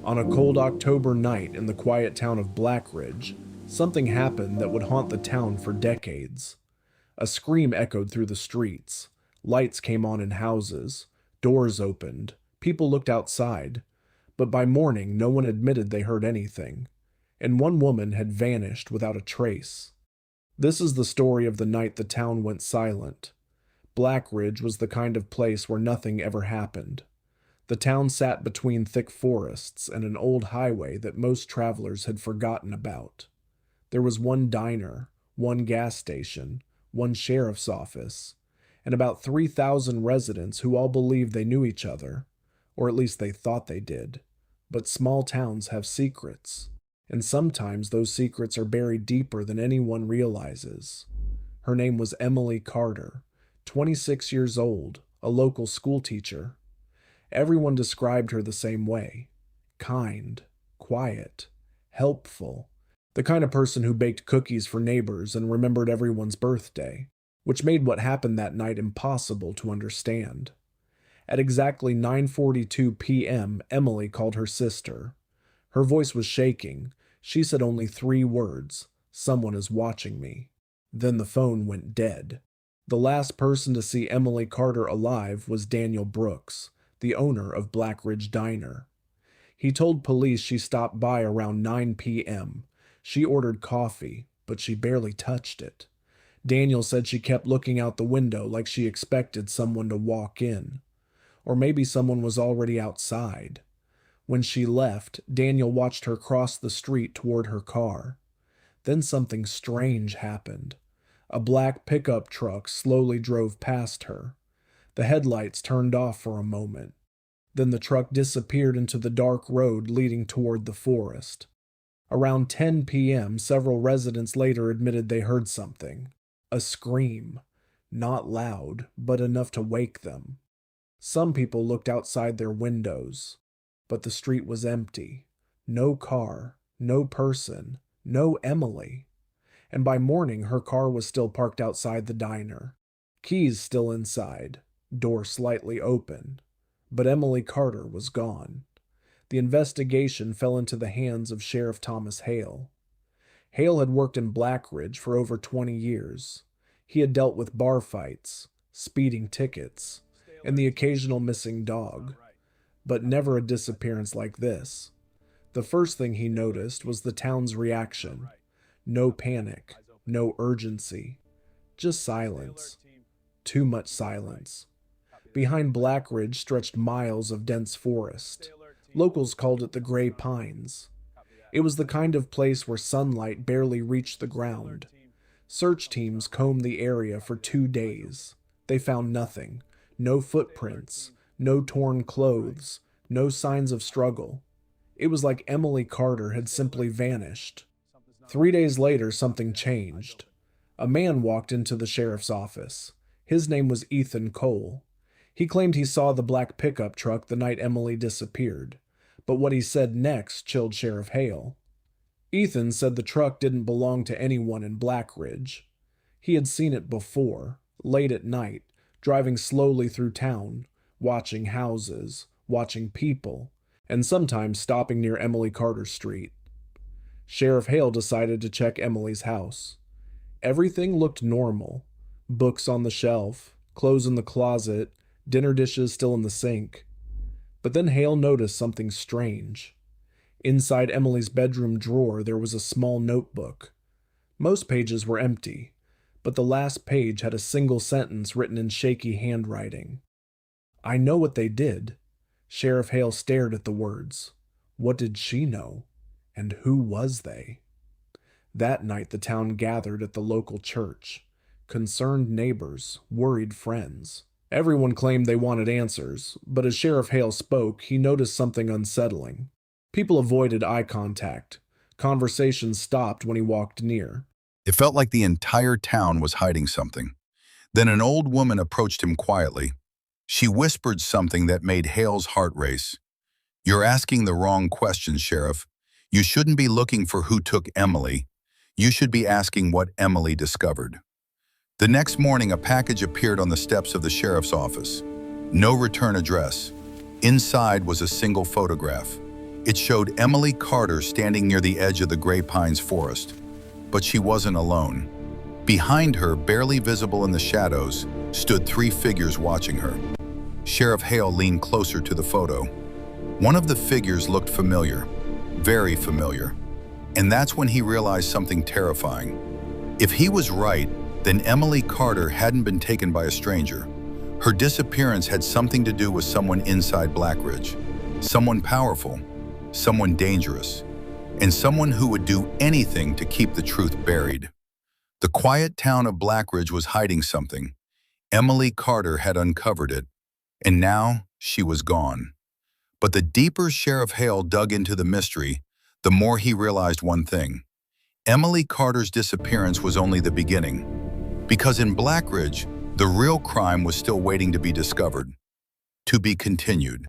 On a cold October night in the quiet town of Blackridge, something happened that would haunt the town for decades. A scream echoed through the streets. Lights came on in houses. Doors opened. People looked outside. But by morning, no one admitted they heard anything. And one woman had vanished without a trace. This is the story of the night the town went silent. Blackridge was the kind of place where nothing ever happened. The town sat between thick forests and an old highway that most travelers had forgotten about. There was one diner, one gas station, one sheriff's office, and about 3,000 residents who all believed they knew each other, or at least they thought they did. But small towns have secrets, and sometimes those secrets are buried deeper than anyone realizes. Her name was Emily Carter, 26 years old, a local schoolteacher. Everyone described her the same way: kind, quiet, helpful, the kind of person who baked cookies for neighbors and remembered everyone's birthday, which made what happened that night impossible to understand. At exactly 9:42 p.m., Emily called her sister. Her voice was shaking. She said only 3 words: "Someone is watching me." Then the phone went dead. The last person to see Emily Carter alive was Daniel Brooks, the owner of Blackridge Diner. He told police she stopped by around 9 p.m. She ordered coffee, but she barely touched it. Daniel said she kept looking out the window like she expected someone to walk in. Or maybe someone was already outside. When she left, Daniel watched her cross the street toward her car. Then something strange happened. A black pickup truck slowly drove past her. The headlights turned off for a moment. Then the truck disappeared into the dark road leading toward the forest. Around 10 p.m., several residents later admitted they heard something. A scream. Not loud, but enough to wake them. Some people looked outside their windows, but the street was empty. No car, no person, no Emily. And by morning, her car was still parked outside the diner. Keys still inside, door slightly open. But Emily Carter was gone. The investigation fell into the hands of Sheriff Thomas Hale. Hale had worked in Blackridge for over 20 years. He had dealt with bar fights, speeding tickets, and the occasional missing dog, but never a disappearance like this. The first thing he noticed was the town's reaction. No panic, no urgency, just silence. Too much silence. Behind Blackridge stretched miles of dense forest. Locals called it the Gray Pines. It was the kind of place where sunlight barely reached the ground. Search teams combed the area for 2 days. They found nothing. No footprints, no torn clothes, no signs of struggle. It was like Emily Carter had simply vanished. 3 days later, something changed. A man walked into the sheriff's office. His name was Ethan Cole. He claimed he saw the black pickup truck the night Emily disappeared, but what he said next chilled Sheriff Hale. Ethan said the truck didn't belong to anyone in Blackridge. He had seen it before, late at night, driving slowly through town, watching houses, watching people, and sometimes stopping near Emily Carter Street. Sheriff Hale decided to check Emily's house. Everything looked normal. Books on the shelf, clothes in the closet, dinner dishes still in the sink. But then Hale noticed something strange. Inside Emily's bedroom drawer there was a small notebook. Most pages were empty, but the last page had a single sentence written in shaky handwriting. "I know what they did." Sheriff Hale stared at the words. What did she know? And who was they? That night the town gathered at the local church. Concerned neighbors, worried friends. Everyone claimed they wanted answers, but as Sheriff Hale spoke, he noticed something unsettling. People avoided eye contact. Conversations stopped when he walked near. It felt like the entire town was hiding something. Then an old woman approached him quietly. She whispered something that made Hale's heart race. "You're asking the wrong questions, Sheriff. You shouldn't be looking for who took Emily. You should be asking what Emily discovered." The next morning, a package appeared on the steps of the sheriff's office. No return address. Inside was a single photograph. It showed Emily Carter standing near the edge of the Gray Pines forest. But she wasn't alone. Behind her, barely visible in the shadows, stood 3 figures watching her. Sheriff Hale leaned closer to the photo. One of the figures looked familiar, very familiar. And that's when he realized something terrifying. If he was right, then Emily Carter hadn't been taken by a stranger. Her disappearance had something to do with someone inside Blackridge. Someone powerful, someone dangerous, and someone who would do anything to keep the truth buried. The quiet town of Blackridge was hiding something. Emily Carter had uncovered it, and now she was gone. But the deeper Sheriff Hale dug into the mystery, the more he realized one thing. Emily Carter's disappearance was only the beginning. Because in Blackridge, the real crime was still waiting to be discovered. To be continued.